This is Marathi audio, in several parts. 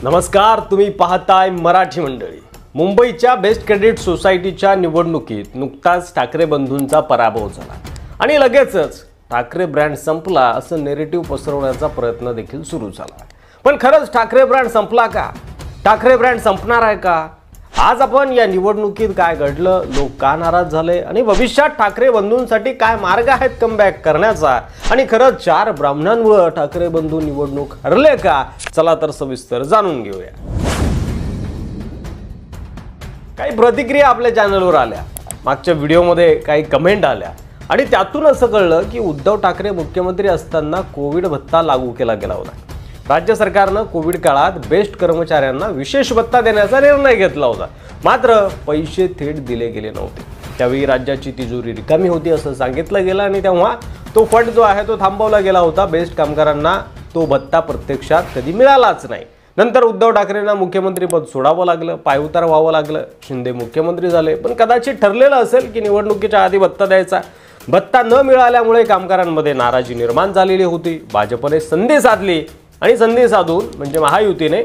नमस्कार, तुम्ही पाहताय मराठी मंडळी। मुंबईच्या बेस्ट क्रेडिट सोसायटीच्या निवडणुकीत नुकताच ठाकरे बंधूंचा पराभव झाला आणि लगेचच ठाकरे ब्रँड संपला असं नेरेटिव्ह पसरवण्याचा प्रयत्न देखील सुरू झाला। पण खरंच ठाकरे ब्रँड संपला का? ठाकरे ब्रँड संपणार आहे का? आज आपण या निवडणुकीत काय घडलं, लोक का नाराज झाले आणि भविष्यात ठाकरे बंधूंसाठी काय मार्ग आहेत कमबॅक करण्याचा आणि खरंच 4 ब्राह्मणांमुळे ठाकरे बंधू निवडणूक हरले का? चला तर सविस्तर जाणून घेऊया। काही प्रतिक्रिया आपल्या चॅनलवर आल्या, मागच्या व्हिडिओमध्ये काही कमेंट आल्या आणि त्यातून असं कळलं की उद्धव ठाकरे मुख्यमंत्री असताना कोविड भत्ता लागू केला गेला होता। राज्य सरकारने कोविड काळात बेस्ट कर्मचाऱ्यांना विशेष भत्ता देण्याचा निर्णय घेतला होता, मात्र पैसे थेट दिले गेले नव्हते। त्यावेळी राज्याची तिजोरी रिकामी होती असं सांगितलं गेलं आणि तेव्हा तो फंड जो आहे तो थांबवला गेला होता। बेस्ट कामगारांना तो भत्ता प्रत्यक्षात कधी मिळालाच नाही। नंतर उद्धव ठाकरेंना मुख्यमंत्रीपद सोडावं लागलं, पायउतार व्हावं लागलं, शिंदे मुख्यमंत्री झाले। पण कदाचित ठरलेलं असेल की निवडणुकीच्या आधी भत्ता द्यायचा। भत्ता न मिळाल्यामुळे कामगारांमध्ये नाराजी निर्माण झालेली होती। भाजपने संधी साधली आणि संधी साधून म्हणजे महायुतीने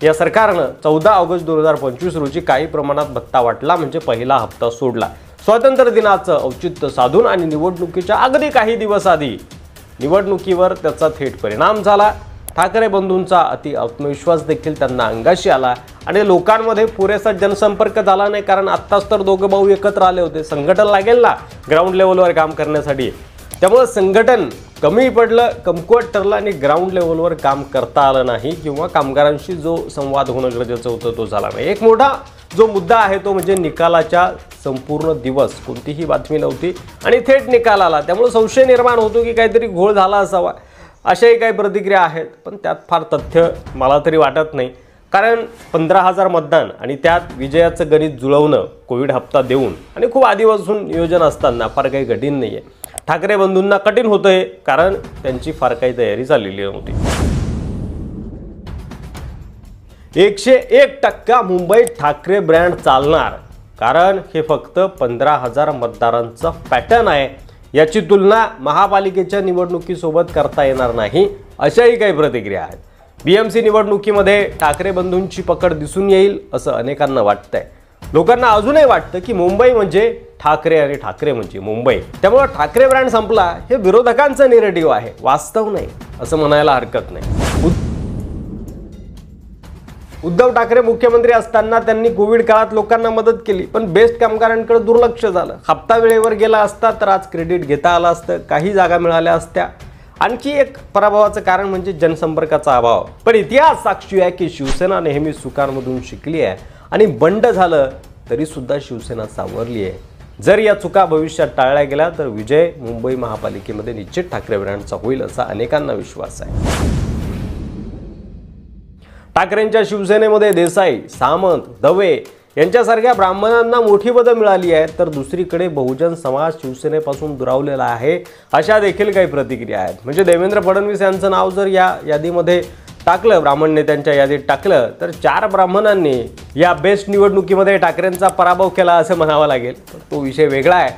या सरकारनं 14 ऑगस्ट 2025 रोजी काही प्रमाणात भत्ता वाटला, म्हणजे पहिला हप्ता सोडला। स्वातंत्र्य दिनाचं औचित्य साधून आणि निवडणुकीच्या अगदी काही दिवस आधी निवडणुकीवर त्याचा थेट परिणाम झाला। ठाकरे बंधूंचा अति आत्मविश्वास देखील त्यांना अंगाशी आला आणि लोकांमध्ये पुरेसा जनसंपर्क झाला नाही, कारण आत्ताच तर दोघे भाऊ एकत्र आले होते। संघटन लागेल ना ग्राउंड लेवलवर काम करण्यासाठी, त्यामुळे संघटन कमी पडलं, कमकुवत ठरलं आणि ग्राउंड लेवलवर काम करता आलं नाही किंवा कामगारांशी जो संवाद होणं गरजेचं होतं तो झाला नाही। एक मोठा जो मुद्दा आहे तो म्हणजे निकालाच्या संपूर्ण दिवस कोणतीही बातमी नव्हती आणि थेट निकाल आला, त्यामुळे संशय निर्माण होतो की काहीतरी घोळ झाला असावा। अशाही काही प्रतिक्रिया आहेत, पण त्यात फार तथ्य मला तरी वाटत नाही, कारण 15,000 मतदान आणि त्यात विजयाचं गणित जुळवणं कोविड हप्ता देऊन आणि खूप आधीपासून नियोजन असताना फार काही कठीण नाही आहे। ठाकरे बंधूंना कठीण होतंय कारण त्यांची फार काही तयारी झालेली नव्हती। 101% मुंबईत ठाकरे ब्रँड चालणार, कारण हे फक्त 15,000 मतदारांचा पॅटर्न आहे। याची तुलना महापालिकेच्या निवडणुकीसोबत करता येणार नाही, अशाही काही प्रतिक्रिया आहेत। BMC निवडणुकीमध्ये ठाकरे बंधूंची पकड दिसून येईल असं अनेकांना वाटतंय। लोकांना अजूनही वाटतं की मुंबई म्हणजे ठाकरे आणि ठाकरे म्हणजे मुंबई, त्यामुळे ठाकरे ब्रँड संपला हे विरोधकांचं नेरेटिव्ह आहे, वास्तव नाही असं म्हणायला हरकत नाही। उद्धव ठाकरे मुख्यमंत्री असताना त्यांनी कोविड काळात लोकांना मदत केली, पण बेस्ट कामगारांकडे दुर्लक्ष झालं। हप्ता वेळेवर गेला असता तर आज क्रेडिट घेता आलं असतं, काही जागा मिळाल्या असत्या। आणखी एक पराभवाचं कारण म्हणजे जनसंपर्काचा अभाव। पण इतिहास साक्षी आहे की शिवसेना नेहमी चुकांमधून शिकली आहे आणि बंड झालं तरी सुद्धा शिवसेना सावरली आहे। जर या चुका भविष्यात टाळल्या गेल्या तर विजय मुंबई महापालिकेमध्ये निश्चित ठाकरे ब्रँडचा होईल असा अनेकांना विश्वास आहे। ठाकरेंच्या शिवसेनेमध्ये देसाई, सामंत, दवे यांच्यासारख्या ब्राह्मणांना मोठी पदं मिळाली आहेत, तर दुसरीकडे बहुजन समाज शिवसेनेपासून दुरावलेला आहे, अशा देखील काही प्रतिक्रिया आहेत। म्हणजे देवेंद्र फडणवीस यांचं नाव जर या यादीमध्ये टाकलं, ब्राह्मण नेत्यांच्या यादीत टाकलं, तर 4 ब्राह्मणांनी या बेस्ट निवडणुकीमध्ये ठाकरेंचा पराभव केला असं म्हणावं लागेल। तो विषय वेगळा आहे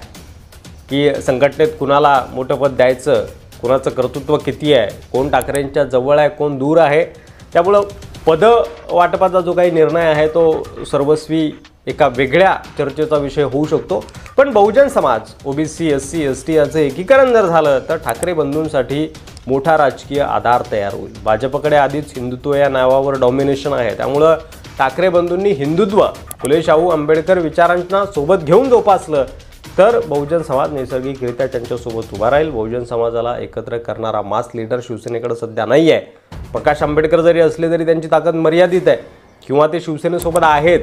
की संघटनेत कुणाला मोठं पद द्यायचं, कुणाचं कर्तृत्व किती आहे, कोण ठाकरेंच्या जवळ आहे, कोण दूर आहे। त्यामुळं पद वाटपाचा जो काही निर्णय आहे तो सर्वस्वी एका वेगळ्या चर्चेचा विषय होऊ शकतो। पण Bahujan Samaj, OBC, SC, ST याचं एकीकरण जर झालं तर ठाकरे बंधूंसाठी मोठा राजकीय आधार तयार होईल। भाजपकडे आधीच हिंदुत्व या नावावर डॉमिनेशन आहे, त्यामुळं ठाकरे बंधूंनी हिंदुत्व, फुले शाहू आंबेडकर विचारांना सोबत घेऊन जोपासलं तर बहुजन समाज नैसर्गिकरित्या त्यांच्यासोबत उभा राहील। बहुजन समाजाला एकत्र करणारा मास लीडर शिवसेनेकडे सध्या नाही आहे। प्रकाश आंबेडकर जरी असले तरी त्यांची ताकद मर्यादित आहे किंवा ते शिवसेनेसोबत आहेत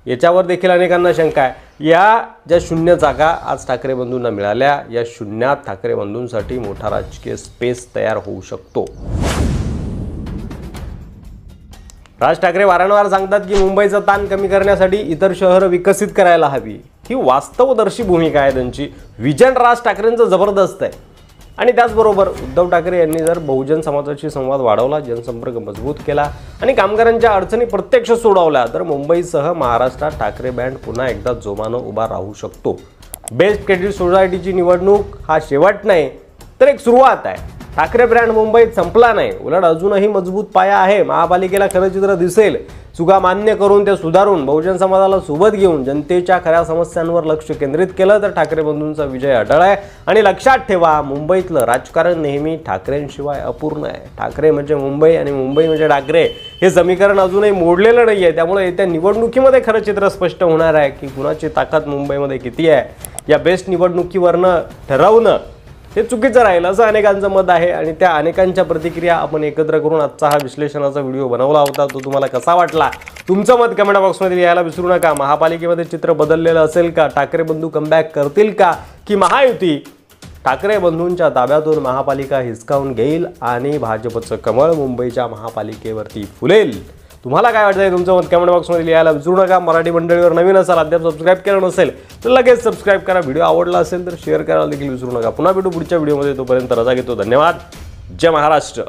याच्यावर देखील अनेकांना शंका आहे। या ज्या शून्य जागा आज ठाकरे बंधूंना मिळाल्या, या शून्यात ठाकरे बंधूंसाठी मोठा राजकीय स्पेस तयार होऊ शकतो। राज ठाकरे वारंवार सांगतात की मुंबईचा ताण कमी करण्यासाठी इतर शहरं विकसित करायला हवी। ही वास्तवदर्शी भूमिका आहे त्यांची। विजन राज ठाकरेंचं जबरदस्त आहे आणि त्याचबरोबर उद्धव ठाकरे यांनी जर बहुजन समाजाशी संवाद वाढवला, जनसंपर्क मजबूत केला आणि कामगारांच्या अडचणी प्रत्यक्ष सोडवल्या तर मुंबईसह महाराष्ट्रात ठाकरे बँड पुन्हा एकदा जोमानं उभा राहू शकतो। बेस्ट क्रेडिट सोसायटीची निवडणूक हा शेवट नाही तर एक सुरुवात आहे। ठाकरे ब्रँड मुंबईत संपला नाही, उलट अजूनही मजबूत पाया आहे. महापालिकेला खरं चित्र दिसेल. चुका मान्य करून ते सुधारून बहुजन समाजाला सोबत घेऊन जनतेच्या खऱ्या समस्यांवर लक्ष केंद्रित केलं तर ठाकरे बंधूंचा विजय अटळ आहे. आणि लक्षात ठेवा, मुंबईतलं राजकारण नेहमी ठाकरेंशिवाय अपूर्ण आहे. ठाकरे म्हणजे मुंबई आणि मुंबई म्हणजे ठाकरे हे समीकरण अजूनही मोडलेलं नाही आहे. त्यामुळे येत्या निवडणुकीमध्ये खरं चित्र स्पष्ट होणार आहे की कुणाची ताकद मुंबईमध्ये किती आहे. या बेस्ट निवडणुकीवरनं ठरवणं हे चुकीचं राहील असं अनेकांचं मत आहे. आणि त्या अनेकांच्या प्रतिक्रिया आपण एकत्र करून आजचा हा विश्लेषणाचा व्हिडिओ बनवला होता. तो तुम्हाला कसा वाटला तुमचं मत कमेंट बॉक्समध्ये लिहायला विसरू नका. महापालिकेमध्ये चित्र बदललेलं असेल का? ठाकरे बंधू कमबॅक करतील का? की महायुती ठाकरे बंधूंच्या ताब्यातून महापालिका हिसकावून घेईल आणि भाजपचं कमळ मुंबईच्या महापालिकेवरती फुलेल? तुम्हाला काय वाटतंय? तुमचं मत कमेंट बॉक्समध्ये लिहायला विसरू नका. मराठी मंडळीवर नवीन असाल, अद्याप सबस्क्राईब केलं नसेल तर लगेच सबस्क्राईब करा. व्हिडिओ आवडला असेल तर शेअर करायला देखील विसरू नका. पुन्हा भेटू पुढच्या व्हिडिओमध्ये. तोपर्यंत रजा घेतो. धन्यवाद. जय महाराष्ट्र.